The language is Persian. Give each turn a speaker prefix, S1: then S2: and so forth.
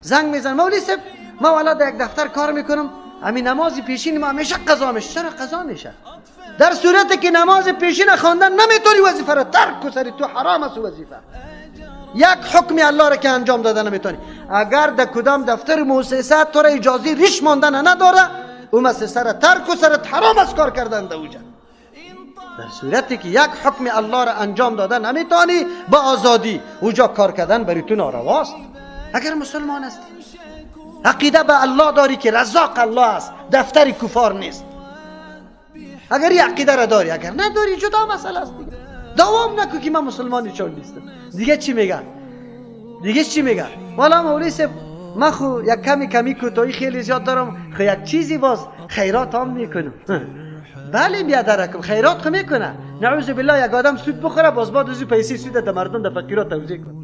S1: زنگ میزن مولوی صاحب ما والا در یک دفتر کار میکنم، همین نماز پیشین ما همیشه قضا میشه. چرا قضا میشه؟ در صورتی که نماز پیشین خواندن نمیتونی وظیفه را ترک کنی، سری تو حرام است وظیفه. یک حکم الله را که انجام دادن نمیتونی. اگر در کدام دفتر مؤسسه تو را اجازه ریش ماندن نداره، اون مؤسسه را ترک و سرت حرام است کار کردن در اوجا. در صورتی که یک حکم الله را انجام دادن نمیتونی، با آزادی اوجا کار کردن برای تو نارواست. اگر مسلمان هستی، عقیده به الله داری که رزاق الله است، دفتر کفار نیست، اگر این عقیده را داری، اگر نداری جدا مسئله است دیگه. دوام نکن که من مسلمانی چون نیستم. دیگه چی میگن؟ دیگه چی میگن؟ والا مولوی صاحب من خو یک کمی کوتاهی خیلی زیاد دارم، خو یک چیزی باز خیرات هم میکنم. بله بیادرکم خیرات خو میکنه. نعوذ بالله یک آدم سود بخوره باز بعد از پیسه سود ده مردم ده فقیرات توزیع کنه.